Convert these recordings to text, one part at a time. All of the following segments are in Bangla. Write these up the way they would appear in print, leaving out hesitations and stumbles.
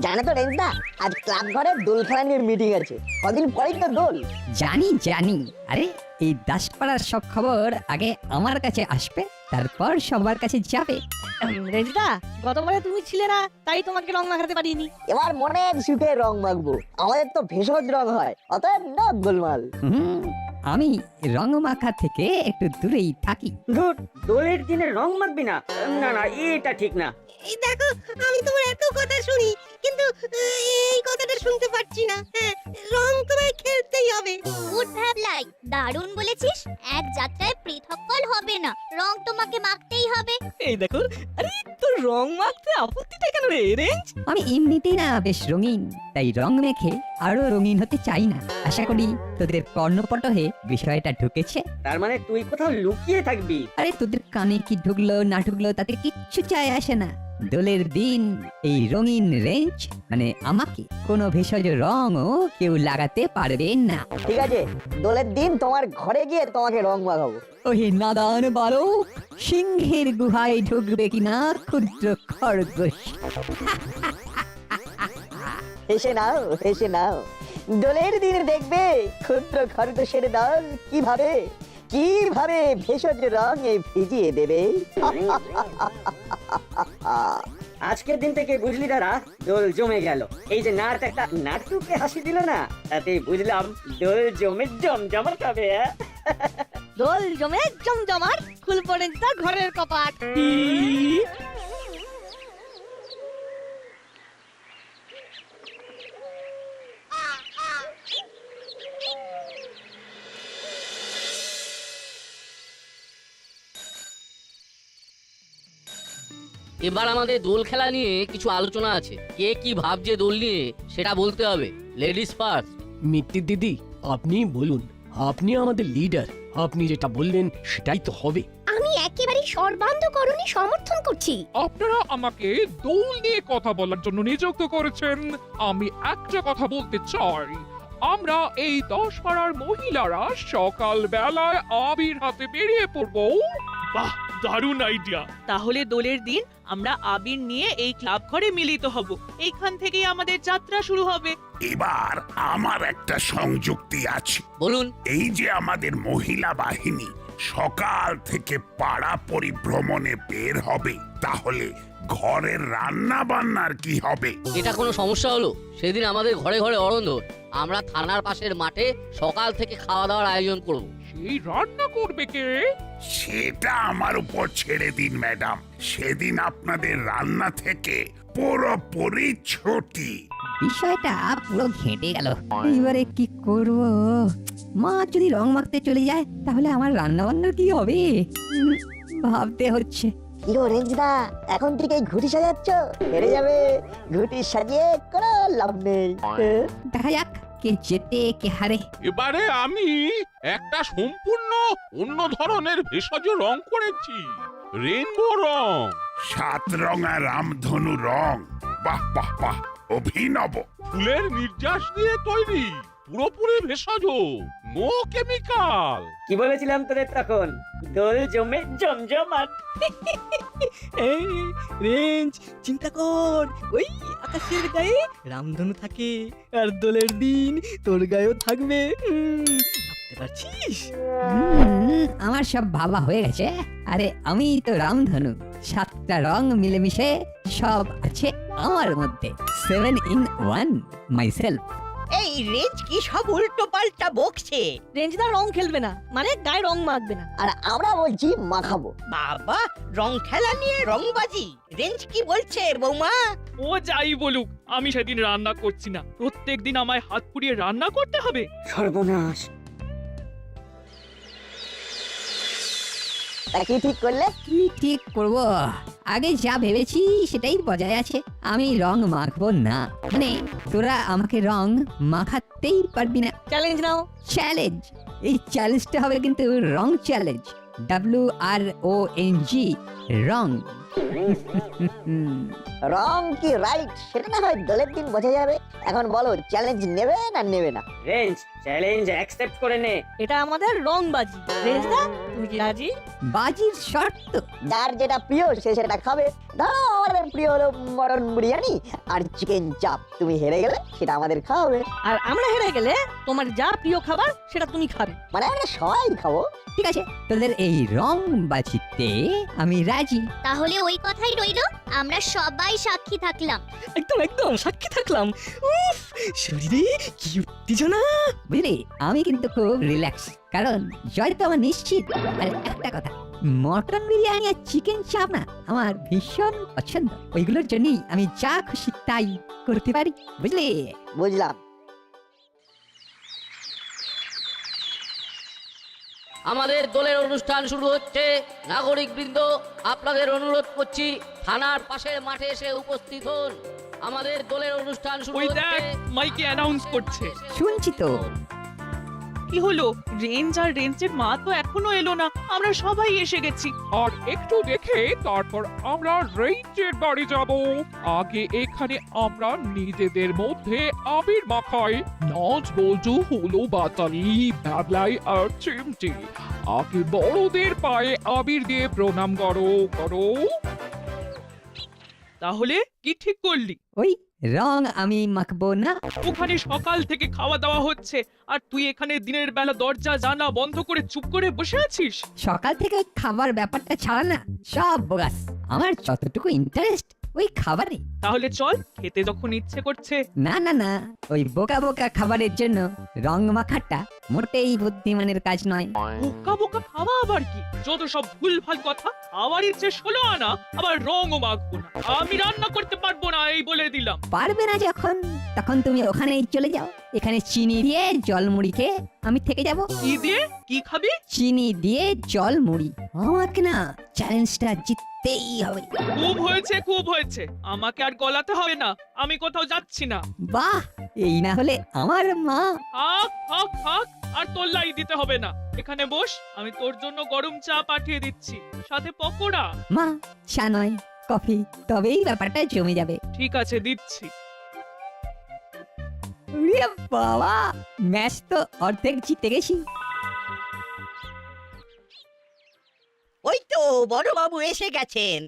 জানো তো রেঞ্জদা, আজ ক্লাব ঘরে দোল খেলা নিয়ে মিটিং আছে। কদিন পরেই তো দোল। জানি জানি, আরে এই দাসপাড়ার সব খবর আগে আমার কাছে আসবে, তারপর সবার কাছে যাবে। রেঞ্জদা, গতবারে তুমি ছিলে না, তাই তোমাকে রং মাখাতে পারিনি। এবার মনের সুখে রং মাখবো। আমাদের তো ভেষজ রং হয়, অতএব না গোলমাল। আমি রং মাখা থেকে একটু দূরেই থাকি। ধুর, দোলের দিনে রং মাখবি না? না না, এটা ঠিক না। এই দেখো, আমি তোমার এত কথা শুনি, কিন্তু এই কথাটা শুনতে পাচ্ছি না। হ্যাঁ, রং তোমায় খেলতেই হবে। গুড ভাবলাই, দারুণ বলেছিস। এক যাত্রায় পৃথক ফল হবে না, রং তোমাকে মাখতেই হবে। এই দেখো, আরে তোর রং মাখতে আপত্তিটা কেন রে রেঞ্জ? আমি এমনিতেই না বেশ রঙিন, তাই রং মেখে আরো রঙিন হতে চাই না। আশা করি তোদের কর্ণপটহে বিষয়টা ঢুকেছে। তার মানে তুই কোথাও লুকিয়ে থাকবি? আরে তোদের কানে কি ঢুকলো না ঢুকলো তাতে কিচ্ছু চায় আসে না। দোলের দিন এই রঙিন রেঞ্জ মানে আমাকে কোনো ভেষজ রঙও কেউ লাগাতে পারবে না। ঠিক আছে, দোলের দিন তোমার ঘরে গিয়ে তোমাকে রং মাখাবো। ওই নাদান বালক, সিংহের গুহায় ঢুকবে কিনা ক্ষুদ্র খরগোশ। হেসে নাও, হেসে নাও। দোলের দিন দেখবে ক্ষুদ্র খরগোশের দল কিভাবে কিভাবে ভেষজ রঙে ভিজিয়ে দেবে। আজকের দিন থেকে বুঝলি দাদা, দোল জমে গেল। এই যে নাট একটা নাটুকে হাসি দিল না, তাতে বুঝলাম দোল জমে জমজমাট হবে। দোল জমে জমজমাট, খুলবো রেঞ্জদার ঘরের কপাট। এবার আমাদের দোল খেলা নিয়ে কিছু আলোচনা আছে। কে কি ভাবছে দোল নিয়ে সেটা বলতে হবে। Ladies first. মিত্তির দিদি, আপনি বলুন, আপনি আমাদের লিডার, আপনি যেটা বললেন সেটাই তো হবে। আমি একেবারে সর্বান্তকরণে সমর্থন করছি। আপনারা আমাকে দোল নিয়ে কথা বলার জন্য নিযুক্ত করেছেন। আমি একটা কথা বলতে চাই, আমরা এই 10 পাড়ার মহিলারা সকাল বেলায় আবির হাতে বেরিয়ে পড়বো। বাহ, দারুণ আইডিয়া। তাহলে দোলের দিন আমরা আবির নিয়ে এই ক্লাব ঘরে মিলিত হব। এইখান থেকেই আমাদের যাত্রা শুরু হবে। এবার আমার একটা সংযুক্তি আছে। বলুন। এই যে আমাদের মহিলা বাহিনী সকাল থেকে পাড়া পরিভ্রমণে বের হবে, তাহলে ঘরের রান্না বান্নার কি হবে? এটা কোনো সমস্যা হলো? সেদিন আমাদের ঘরে ঘরে অরন্ধর, আমরা থানার পাশের মাঠে সকাল থেকে খাওয়া দাওয়ার আয়োজন করব। সেই রান্না করবে কে? সেটা আমার উপর ছেড়ে দিন ম্যাডাম। সেদিন আপনাদের রান্না থেকে পুরোপুরি ছুটি। বিষয়টা পুরো ঘেঁটে গেল। এবারে কি করব? মা যদি রং মাখতে চলে যায় তাহলে আমার রান্না বান্নার কি হবে? ভাবতে হচ্ছে। ইরো রেঞ্জদা, এখন থেকে ঘুটি সাজাচ্ছ, হেরে যাবে। ঘুটি সাজিয়ে কোনো লাভ নেই। দেখা যাক কে জেতে কে হারে। এবারে আমি একটা সম্পূর্ণ অন্য ধরনের ভেষজ রং করেছি, রেইনবো রং। 7 রঙা রামধনু রং। বাহ বাহ বাহ, অভিনব। ফুলের নির্যাস দিয়ে তৈরি, পুরোপুরি ভেষজ, নো কেমিক্যাল। কি বলেছিলাম তোদের তখন? দোল জমে জমজমাট। এই রেঞ্জ, চিন্তা কর, ওই আকাশের গায়ে রামধনু থাকে, আর দোলের দিন তোর গায়েও থাকবে। ভাবতে পারছিস? আমার সব ভাবা হয়ে গেছে। আরে আমি তো রামধনু, 7টা রং মিলেমিশে সব আছে আমার মধ্যে। 7 in 1 মাইসেলফ। এই রেঞ্জ কি সব উল্টো পাল্টা বকছে? রেঞ্জদা রং খেলবে না, মানে গায়ে রং মাখবে না। আর আমরা বলছি মাখাবো। বাবা, রং খেলা নিয়ে রংবাজি। রেঞ্জ কি বলছে বৌমা? ও যাই বলুক, আমি সেদিন রান্না করছি না। প্রত্যেকদিন আমায় হাত পুড়িয়ে রান্না করতে হবে? সর্বনাশ। তা কি ঠিক করলে? কি ঠিক করব? আগে যা ভেবেছি সেটাই বজায় আছে। আমি রং মাখবো না, মানে তোরা আমাকে রং মাখাতেই পারবি না। চ্যালেঞ্জ নাও। চ্যালেঞ্জ? এই চ্যালেঞ্জটা হবে কিন্তু রং চ্যালেঞ্জ। WRONG, রং। রং কি রাইট সেটা না হয় দোলের দিন বোঝা যাবে। এখন বলো চ্যালেঞ্জ নেবে না নেবে না? রেঞ্জ চ্যালেঞ্জ অ্যাকসেপ্ট করে নে। এটা আমাদের রং বাজি রেঞ্জদা, তুমি কি রাজি? বাজির শর্ত। যার যেটা প্রিয় সে সেটা খাবে। ধরো আমার প্রিয় হলো মটন বিরিয়ানি আর চিকেন চাপ, তুমি হেরে গেলে সেটা আমাদের খাওয়াবে। আর আমরা হেরে গেলে তোমার যা প্রিয় খাবার সেটা তুমি খাবে। মানে আমরা সবাই খাবো। ঠিক আছে, তোদের এই রং বাজিতে আমি রাজি। তাহলে ওই কথাই রইলো, আমরা সবাই সাক্ষী থাকলাম। একদম একদম সাক্ষী থাকলাম। উফ, শরীরে কি উত্তেজনা! বুঝলি, আমি কিন্তু খুব রিল্যাক্স, কারণ জয় তো আমার নিশ্চিত। আর একটা কথা, মটন বিরিয়ানি আর চিকেন চাপ না আমার ভীষণ পছন্দ। ওইগুলোর জন্যই আমি যা খুশি তাই করতে পারি, বুঝলি? বুঝলাম। আমাদের দোলের অনুষ্ঠান শুরু হচ্ছে। নাগরিক বৃন্দ, আপনাদের অনুরোধ করছি থানার পাশের মাঠে এসে উপস্থিত হন। আমাদের দোলের অনুষ্ঠান শুরু ওই হচ্ছে। দেখ, মাইকে অ্যানাউন্স করছে। শুনছি তো। কি হলো? রেঞ্জ আর রেঞ্জের মা তো এখনো এলো না। আমরা সবাই এসে গেছি। আর একটু দেখে তারপর আমরা রেঞ্জের বাড়ি যাব। আগে এখানে আমরা নিজেদের মধ্যে আবির মাখাই। নাচ বলছো হলো বাতালি, ব্যাবলাই আর চিমটি। আগে বড়দের পায়ে আবির দিয়ে প্রণাম করো করো। তাহলে কি ঠিক করলি? ওই রং আমি মাখবো না। ওখানে সকাল থেকে খাওয়া দাওয়া হচ্ছে, আর তুই এখানে দিনের বেলা দরজা জানা বন্ধ করে চুপ করে বসে আছিস। সকাল থেকে খাবার ব্যাপারটা ছাড়া না, সব বোগাস। আমার যতটুকু ইন্টারেস্ট ওই খাবারে। তাহলে চল, খেতে যখন ইচ্ছে করছে। না না না, ওই বোকা বোকা খাবারের জন্য রং মাখাটা মোটেই বুদ্ধিমানের কাজ নয়। বোকা বোকা খাওয়া আবার কি? যত সব ভুলভাল কথা। আবার ইচ্ছে 16 আনা, আবার রঙও মাখবো না। আমি রান্না করতে পারবো না, এই বলে দিলাম। পারবে না যখন, তখন তুমি ওখানেই চলে যাও। এখানে চিনি দিয়ে জল মুড়ি খেয়ে আমি থেকে যাব। কি দিয়ে কি খাবি? চিনি দিয়ে জল মুড়ি। আমাকে না চ্যালেঞ্জটা জিততেই হবে। খুব হয়েছে খুব হয়েছে, আমাকে আর গলাতে হবে না। আমি কোথাও যাচ্ছি না। বাহ, এই না হলে আমার মা। হাক হাক হাক, আর তোল্লাই দিতে হবে না। এখানে বস, আমি তোর জন্য গরম চা পাঠিয়ে দিচ্ছি, সাথে পকোড়া। মা, চা নয় কফি, তবেই ব্যাপারটা জমে যাবে। ঠিক আছে, দিচ্ছি। উরে বাবা, ম্যাচ তো অর্ধেক জিতে গেছি। ওই তো বড় বাবু এসে গেছেন,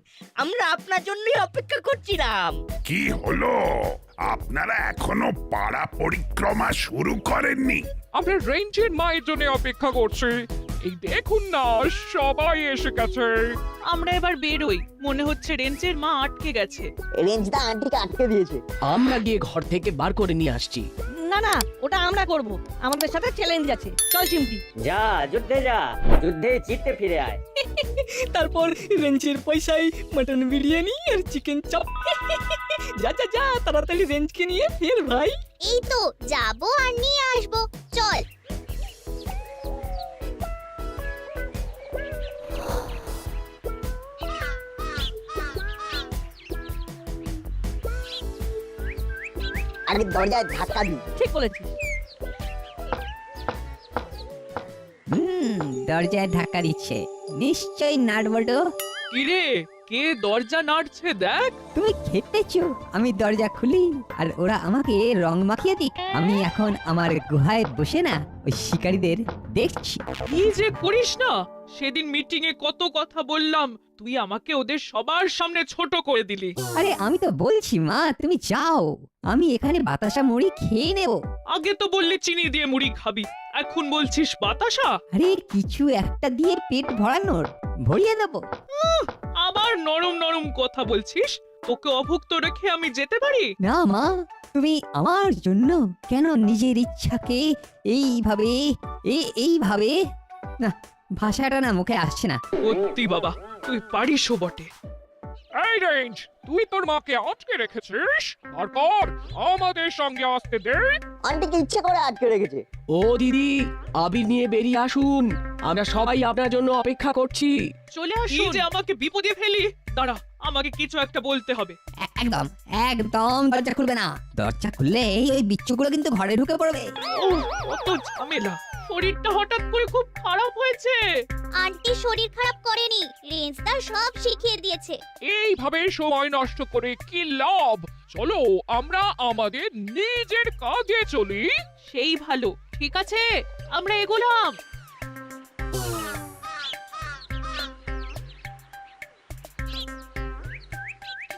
আমরা আপনার জন্যই অপেক্ষা করছিলাম। কি হলো, আপনারা এখনো পাড়া পরিক্রমা শুরু করেননি? আমরা রেঞ্জের মায়ের জন্য অপেক্ষা করছি। এই দেখুন না, সবাই এসে গেছে। আমরা এবার বেরোই, মনে হচ্ছে রেঞ্জের মা আটকে গেছে। রেঞ্জদা আন্টিকে আটকে দিয়েছে। আমরা গিয়ে ঘর থেকে বার করে নিয়ে আসছি। না না, ওটা আমরা করব, আমাদের সাথে চ্যালেঞ্জ আছে। চল চিমটি। যা যুদ্ধে যা, যুদ্ধে জিততে ফিরে আয়। তারপর রেঞ্জের পয়সায় মটন বিরিয়ানি আর চিকেন চাপ। যা যা যা, তাড়াতাড়ি রেঞ্জকে নিয়ে ফের ভাই। এই তো যাবো আর নিয়ে আসবো, চল। আগে দরজায় ধাক্কা দি। ঠিক বলেছিস। দরজায় ধাক্কা দিচ্ছে, নিশ্চয়ই নাট বল্টু। কিরে, কে দরজা নাড়ছে দেখ। তুমি খেপেছো, আমি দরজা খুলি আর ওরা আমাকে রং মাখিয়ে দিক। আমি এখন আমার গুহায় বসে না ওই শিকারীদের দেখছি। কি যে করিস না, সেদিন মিটিং এ কত কথা বললাম, তুই আমাকে ওদের সবার সামনে ছোট করে দিলি। আরে আমি তো বলছি মা, তুমি যাও, আমি এখানে বাতাসা মুড়ি খেয়ে নেব। আগে তো বললি চিনি দিয়ে মুড়ি খাবি, এখন বলছিস বাতাসা। আরে কিছু একটা দিয়ে পেট ভরানোর, ভরিয়ে দেবো। আবার নরম নরম কথা বলছিস। তোকে অভুক্ত রেখে আমি যেতে পারি? না মা, তুমি আমার জন্য কেন নিজের ইচ্ছাকে এইভাবে এইভাবে, না ভাষাটা না মুখে আসছে না। সত্যি বাবা, তুই পারিসও বটে। এই রেঞ্জ, তুই তোর মাকে আটকে রেখেছিস, তারপর আমাদের সঙ্গে আসতে দে। আন্টিকে ইচ্ছে করে আটকে রেখেছে। ও দিদি, আবির নিয়ে বেরিয়ে আসুন, আমরা সবাই আপনার জন্য অপেক্ষা করছি। চলে আসুন। যে আমাকে বিপদে ফেলি। দাঁড়া, আমাকে কিছু একটা বলতে হবে। একদম একদম দরজা খুলবে না। দরজা খুললে ওই বিচ্ছুগুলো কিন্তু ঘরে ঢুকে পড়বে। কত ঝামেলা। শরীরটা হঠাৎ করে খুব খারাপ হয়েছে। আন্টি শরীর খারাপ করেনি, রেঞ্জ তার সব শিখিয়ে দিয়েছে। এইভাবে সময় নষ্ট করে কি লাভ? চলো আমরা আমাদের নিজের কাজে চলি। সেই ভালো, ঠিক আছে আমরা এগোলাম।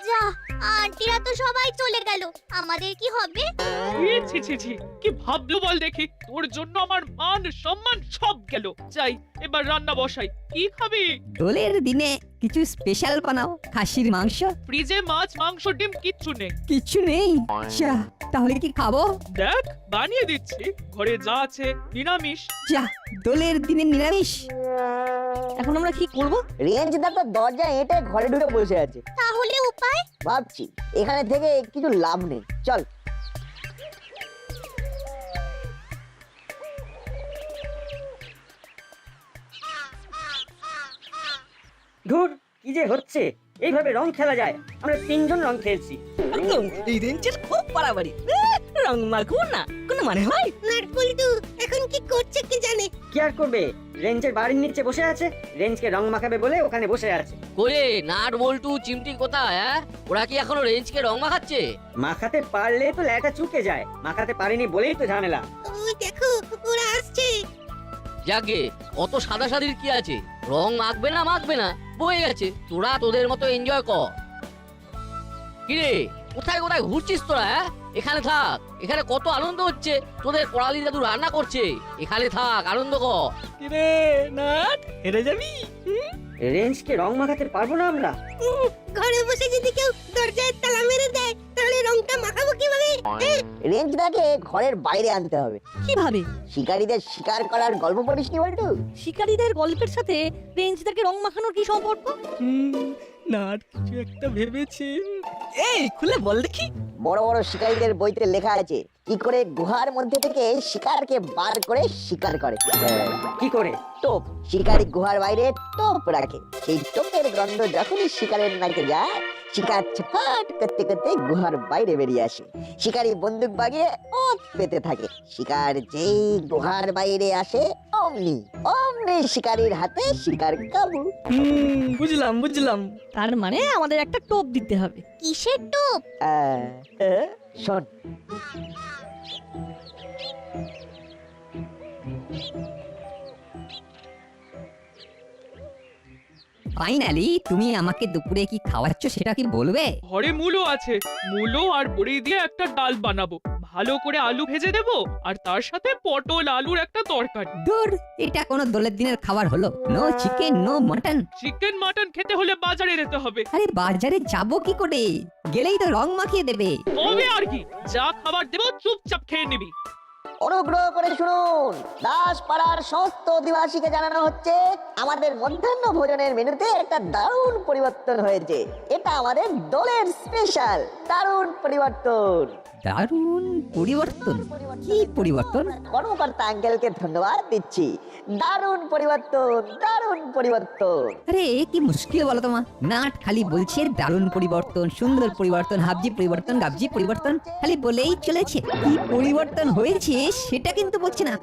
যা, আন্টিরা তো সবাই চলে গেল, আমাদের কি হবে? ছি ছি ছি, কি ভাবলো বল দেখি, তোর জন্য আমার মান সম্মান সব গেল। যাই এবার রান্না বসাই। কি খাবি? দোলের দিনে কিছু স্পেশাল বানাও, খাসির মাংস। ফ্রিজে মাছ মাংস ডিম কিচ্ছু নেই। কিছু নেই? যা, তাহলে কি খাবো? দেখ বানিয়ে দিচ্ছি, ঘরে যা আছে নিরামিষ। যা, দোলের দিনে নিরামিষ। এখন আমরা কি করব? রেঞ্জ দা তো দরজা এঁটে ঘরে ঢুকে বসে আছে। তাহলে উপায়? ভাবছি এখানে থেকে কিছু লাভ নেই, চল। ধুর, কি যে হচ্ছে? এইভাবে রং খেলা যায়? আমরা 3 জন রং খেলছি। একদম এই রেঞ্জের খুব বাড়াবাড়ি। রং মাখবো না, কোনো মানে হয়? নাট বল্টু এখন কি করছে কি জানে। কি আর করবে? রেঞ্জের বাড়ির নিচে বসে আছে, রেঞ্জকে রং মাখাবে বলে ওখানে বসে আছে। করে নাট বল্টু চিমটি কোথায়? ওরা কি এখনো রেঞ্জকে রং মাখাচ্ছে? মাখাতে পারলে তো ল্যাটা চুকে যায়, মাখাতে পারিনি বলেই তো ঝামেলা। ওই দেখো ওরা আসছে। যাকে অত সাদা সাদির কি আছে? রং মাখবে না বয়ে গেছে। তোরা তোদের মতো এনজয় কর। কিরে, কোথায় কোথায় ঘুরছিস তোরা? এখানে থাক, এখানে কত আনন্দ হচ্ছে। তোদের করালি দাদু রান্না করছে, এখানে থাক, আনন্দ কর। কিরে নাট, হেরে যাবি? রেঞ্জকে রং মাখাতে পারবো না আমরা? ঘরে বসে যদি কেউ দরজায় তালা মেরে দেয় তাহলে রংটা মাখাবো কিভাবে? রেঞ্জ দাকে ঘরের বাইরে আনতে হবে। কিভাবে? শিকারীদের শিকার করার গল্প পড়িসনি বল্টু? শিকারীদের গল্পের সাথে রেঞ্জদাকে রং মাখানোর কি সম্পর্ক? নাট কিছু একটা ভেবেছে। এই খুলে বল দেখি। বড় বড় শিকারীদের বইতে লেখা আছে কি করে গুহার মধ্যে থেকে শিকারকে বার করে শিকার করে। কি করে? টোপ। শিকারী গুহার বাইরে টোপ রাখে, সেই টোপের গন্ধ যখনই শিকারের নাকে যায়, শিকার ছপাট করতে করতে গুহার বাইরে বেরিয়ে আসে। শিকারী বন্দুক বাগিয়ে ওত পেতে থাকে। শিকার যেই গুহার বাইরে আসে অমনি শিকারীর হাতে শিকার কাবু। বুঝলাম। তার মানে আমাদের একটা টোপ দিতে হবে। কিসের টোপ? শোন, ফাইনালি তুমি আমাকে দুপুরে কি খাওয়াচ্ছ সেটা কি বলবে? ঘরে মূলো আছে, মূলো আর বড়ি দিয়ে একটা ডাল বানাবো। ভালো করে আলু ভেজে দেবো, আর তার সাথে পটল আলুর একটা তরকারি। দূর, এটা কোনো দোলের দিনের খাবার হলো? No chicken, no mutton. Chicken mutton খেতে হলে বাজারে যেতে হবে। আরে বাজারে যাবো কি করে? গেলেই তো রং মাখিয়ে দেবে। তবে আর কি, যা খাবার দেবো চুপচাপ খেয়ে নিবি। অনুগ্রহ করে শুনুন, দাসপাড়ার সমস্ত অধিবাসীকে জানানো হচ্ছে আমাদের মধ্যাহ্ন ভোজনের মেনুতে একটা দারুণ পরিবর্তন হয়েছে। এটা আমাদের দলের স্পেশাল দারুণ পরিবর্তন। দারুণ পরিবর্তন? কি পরিবর্তন? কর্মকর্তা আঙ্কেলকে ধন্যবাদ দিচ্ছি। দারুণ পরিবর্তন। আরে কি মুশকিল বলো তোমার? নাট খালি বলছে দারুণ পরিবর্তন, সুন্দর পরিবর্তন, হাবজি পরিবর্তন, গাবজি পরিবর্তন, খালি বলেই চলেছে। কি পরিবর্তন হয়েছে সেটা কিন্তু বলছে না।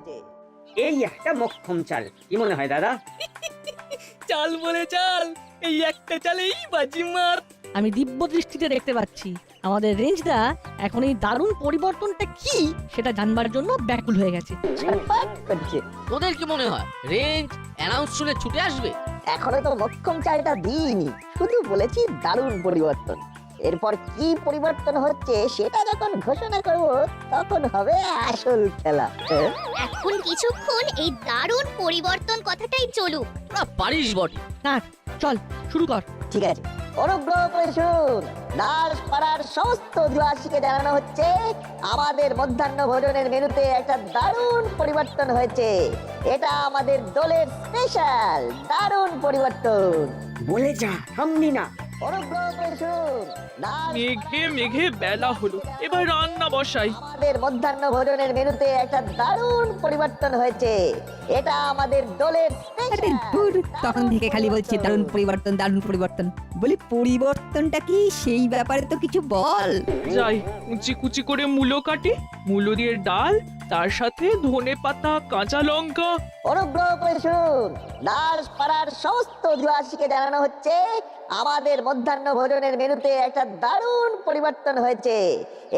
এই একটা মক্ষম চাল, কি মনে হয় দাদা? চাল বলে চাল, এই একটা চালেই বাজিমাত। আমি দিব্য দৃষ্টিতে দেখতে পাচ্ছি আমাদের রেঞ্জদা এখন এই দারুণ পরিবর্তনটা কি সেটা জানবার জন্য ব্যাকুল হয়ে গেছে। তোদের কি মনে হয় রেঞ্জ অ্যানাউন্স শুনে ছুটে আসবে? এখনো তো মক্ষম চালটা দিইনি, শুধু বলেছি দারুণ পরিবর্তন। এরপর কি পরিবর্তন হচ্ছে সেটা যখন ঘোষণা করব তখন হবে আসল খেলা। এখন কিছুক্ষণ এই দারুণ পরিবর্তন কথাটাই চলুক। তোরা পারিস বটে। না, চল শুরু কর। ঠিক আছে, অনুগ্রহ করে শুনুন, দাসপাড়ার সমস্ত অধিবাসীকে জানানো হচ্ছে আমাদের মধ্যাহ্ন ভোজনের মেনুতে একটা দারুণ পরিবর্তন হয়েছে। এটা আমাদের দলের স্পেশাল দারুণ পরিবর্তন। বলে যা, থামবি না। অনুগ্রহ করে শুনুন, মেঘে বেলা হলো, এবার রান্না বসাই। আমাদের মধ্যাহ্ন ভোজনের মেনুতে একটা দারুণ পরিবর্তন হয়েছে। এটা আমাদের দলের আরে দূর, তখন থেকে খালি বলছে দারুণ পরিবর্তন, দারুণ পরিবর্তন। বলি পরিবর্তনটা কি সেই ব্যাপারে তো কিছু বল। যাই কুচি কুচি করে মূলো কাটি, মূলো দিয়ে ডাল, তার সাথে ধনে পাতা কাঁচা লঙ্কা। অনুগ্রহ করে শুনুন, দাস পাড়ার সমস্ত অধিবাসীকে জানানো হচ্ছে আমাদের মধ্যাহ্ন ভোজনের মেনুতে একটা দারুণ পরিবর্তন হয়েছে।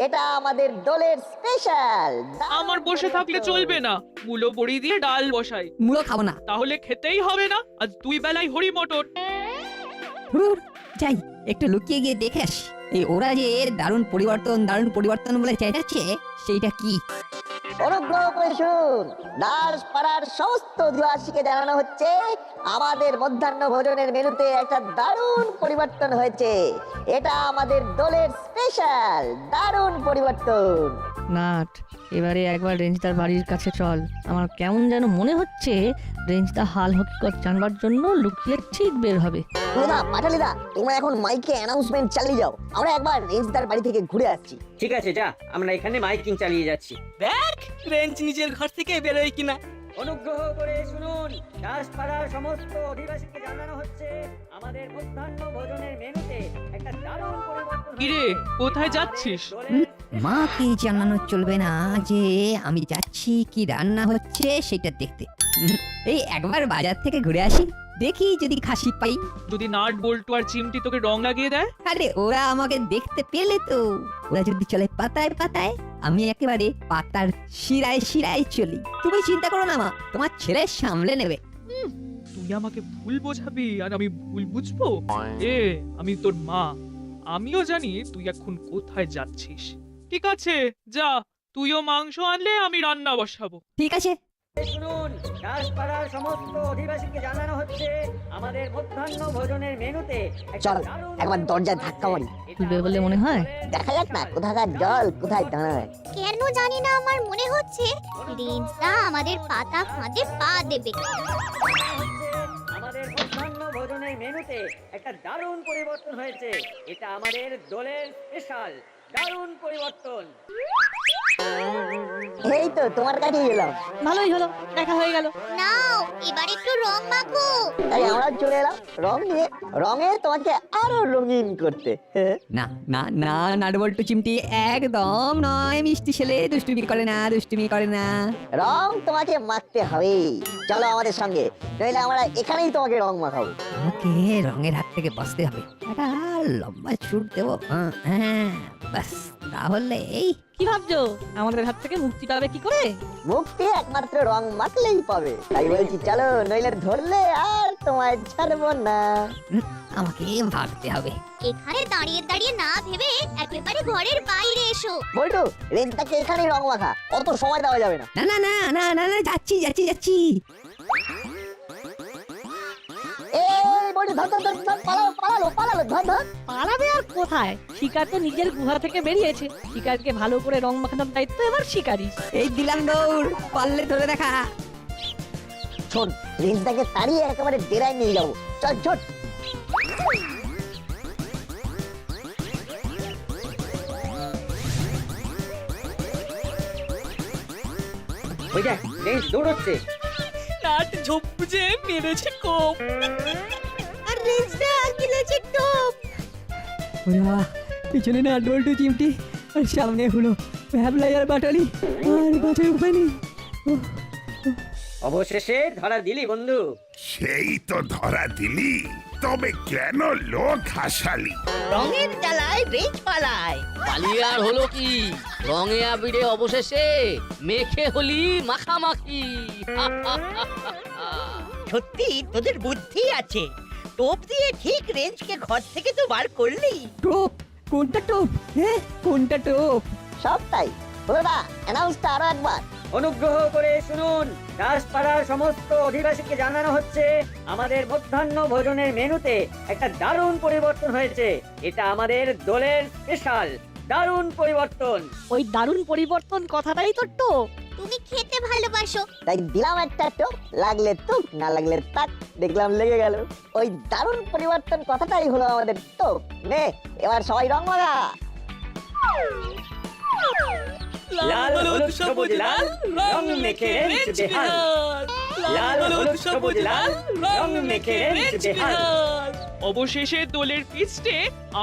এটা আমাদের দলের স্পেশাল। আমার বসে থাকলে চলবে না, মূলো বড়ি দিয়ে ডাল বসাই। মুলো খাবো না। তাহলে খেতেই হবে না, আজ 2 বেলায় হরি মটর। হুর, যাই একটু লুকিয়ে গিয়ে দেখে আসি এই ওরা যে এর দারুণ পরিবর্তন বলে চেঁচাচ্ছে সেইটা কি। অনুগ্রহ করে শুনুন, দাস পাড়ার সমস্ত অধিবাসীকে জানানো হচ্ছে আমাদের মধ্যাহ্ন ভোজনের মেনুতে একটা দারুণ পরিবর্তন হয়েছে। এটা আমাদের দলের স্পেশাল দারুণ পরিবর্তন। নাট, এবারে একবার রেঞ্জদার বাড়ির কাছে চল। আমার কেমন যেন মনে হচ্ছে রেঞ্জদা হাল হকিকত জানবার জন্য লুকিয়ে ঠিক বের হবে। দাদা পাটালিদা, তোমরা এখন মাইকে অ্যানাউন্সমেন্ট চালিয়ে যাও, আমরা একবার রেঞ্জদার বাড়ি থেকে ঘুরে আসছি। ঠিক আছে, যা, আমরা এখানে মাইকিং চালিয়ে যাচ্ছি। দেখ রেঞ্জ নিজের ঘর থেকে বেরোয় কিনা। অনুগ্রহ করে শুনুন, দাসপাড়ার সমস্ত অধিবাসীকে জানানো হচ্ছে আমাদের মধ্যাহ্ন ভোজনের মেনুতে একটা দারুণ পরিবর্তন। কিরে, কোথায় যাচ্ছিস? মাকে জানানো চলবে না যে আমি যাচ্ছি কি রান্না হচ্ছে সেটা দেখতে। এই একবার বাজার থেকে ঘুরে আসি, দেখি যদি খাসি পাই। যদি নাট বল্টু আর চিমটি তোকে রং লাগিয়ে দেয়? আরে ওরা আমাকে দেখতে পেলে তো, ওরা যদি চলে পাতায় পাতায়, আমি একেবারে পাতার শিরায় শিরায় চলি। তুমি চিন্তা করো না মা, তোমার ছেলে সামলে নেবে। তুই আমাকে ভুল বোঝাবি আর আমি ভুল বুঝবো? আমি তোর মা, আমিও জানি তুই এখন কোথায় যাচ্ছিস। ঠিক আছে, যা, তুইও মাংস আনলে আমি রান্না বসাবো। ঠিক আছে। শুনুন, দাসপাড়ার সমস্ত অধিবাসীকে জানানো হচ্ছে আমাদের মধ্যাহ্ন ভোজনের মেনুতে চল একবার দরজায় ধাক্কা মারি, খুলবে বলে মনে হয়। দেখা যাক না কোথাকার জল কোথায় দাঁড়ায়। কেন জানি না আমার মনে হচ্ছে রেঞ্জদা আমাদের পাতা ফাঁদে পা দেবে। আমাদের মধ্যাহ্ন ভোজনের মেনুতে একটা দারুণ পরিবর্তন হয়েছে। এটা আমাদের দলের স্পেশাল দারুণ পরিবর্তন। এই তো তোমার কাছেই এলাম। ভালোই হলো, দেখা হয়ে গেল। নাও এবার একটু রং মাখো। তাই আমরা চলে এলাম রং নিয়ে, রঙে তোমাকে আরো রঙিন করতে। না না না, নাটবল্টু চিমটি একদম নয়, মিষ্টি ছেলে দুষ্টুমি করে না, দুষ্টুমি করে না। রং তোমাকে মাখতে হবে, চলো আমাদের সঙ্গে, নইলে আমরা এখানেই তোমাকে রং মাখাবো। আমাকে রঙের হাত থেকে বাঁচতে হবে। একটা লম্বা ছুট দেবো, হ্যাঁ বাস, তাহলে এই কি ভাবছো আমাদের হাত থেকে মুক্তি পাবে কি করে? মুক্তি একমাত্র রং মাখলেই পাবে। তাই বলছি চলো, নইলে ধরলে আর তোমায় ছাড়বো না। আমাকে ভাবতে হবে। এখানে দাঁড়িয়ে দাঁড়িয়ে না ভেবে একেবারে ঘরের বাইরে এসো। বলটু, রেঞ্জটাকে এখানেই রং মাখা, অত সময় দেওয়া যাবে না। না না না না না না, যাচ্ছি যাচ্ছি যাচ্ছি। এই বলটু, ধর ধর ধর ধর, পালালো পালালো, ধর ধর। পালাবে আর কোথায়? শিকার তো নিজের গুহা থেকে বেরিয়েছে, শিকারকে ভালো করে রং মাখানোর দায়িত্ব এবার শিকারই। এই দিলাম দৌড়, পারলে ধরে দেখা। শোন, রেঞ্জটাকে তাড়িয়ে একেবারে ডেরায় নিয়ে যাবো, চল চল। ওই দেখ, রেঞ্জ দৌড়চ্ছে। নাট ঝোপ বুঝে মেরেছে কোপ। আর রেঞ্জটা গিলেছে টপ। ওরা পিছনে নাটবল্টু চিমটি, আর সামনে হলো ভ্যাবলাই আর বাটালি, আর বাঁচার উপায় নেই। অবশেষে ধরা দিলি বন্ধু। সেই তো ধরা দিলি, তবে কেন লোক হাসালি? রঙের জ্বালায় রেঞ্জ পালায়। পালিয়ে আর হলো কি, রঙে আবিরে অবশেষে মেখে হলি মাখামাখি। সত্যি তোদের বুদ্ধি আছে, টোপ দিয়ে ঠিক রেঞ্জকে ঘর থেকে তো বার করলি। টোপ? কোনটা টোপ? হ্যাঁ কোনটা টোপ? সব তাই হলো না, অ্যানাউন্সটা আরো একবার। অনুগ্রহ করে শুনুন, দাসপাড়ার সমস্ত অধিবাসীকে জানানো হচ্ছে আমাদের মধ্যাহ্ন ভোজনের মেনুতে একটা দারুণ পরিবর্তন হয়েছে। এটা আমাদের দলের স্পেশাল দারুণ পরিবর্তন। ওই দারুণ পরিবর্তন কথাটাই তো টোপ। তুমি খেতে ভালোবাসো, তাই দিলাম একটা টোপ, লাগলে তুক না লাগলে তাক, দেখলাম লেগে গেল। ওই দারুণ পরিবর্তন কথাটাই হলো আমাদের টোপ। নে এবার সবাই রং মাখা। লাল হলুদ সবুজ লাল রং মেখে রেঞ্জ বেহাল। লাল হলুদ সবুজ লাল রং মেখে রেঞ্জ বেহাল। অবশেষে দলের ফিস্টে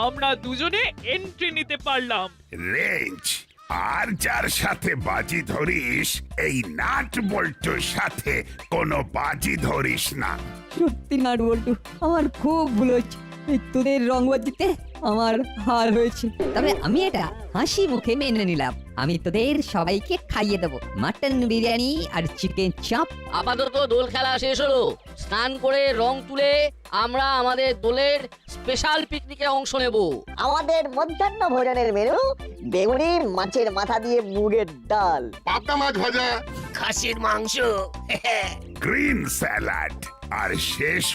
আমরা দুজনে এন্ট্রি নিতে পারলাম। রেঞ্জ, আর যার সাথে বাজি ধরিস এই নাট বল্টুর সাথে কোনো বাজি ধরিস না। সত্যি নাট বল্টু, আমার খুব ভুল হচ্ছে। এই তোদের রংবাজিতে আমার হার হয়েছে। তবে আমি এটা হাসি মুখে মেনে নিলাম। আমি তোদের সবাইকে খাইয়ে দেবো মাটন বিরিয়ানি আর চিকেন চাপ। আপাতত দোল খেলা শেষ হলো, স্নান করে রং তুলে আমরা আমাদের দোলের স্পেশাল পিকনিকে অংশ নেব। আমাদের মধ্যাহ্ন ভোজনের মেনু বেগুনি মাছের মাথা দিয়ে মুগের ডাল, পাবদা মাছ ভাজা, খাসির মাংস, গ্রিন স্যালাড আর শেষ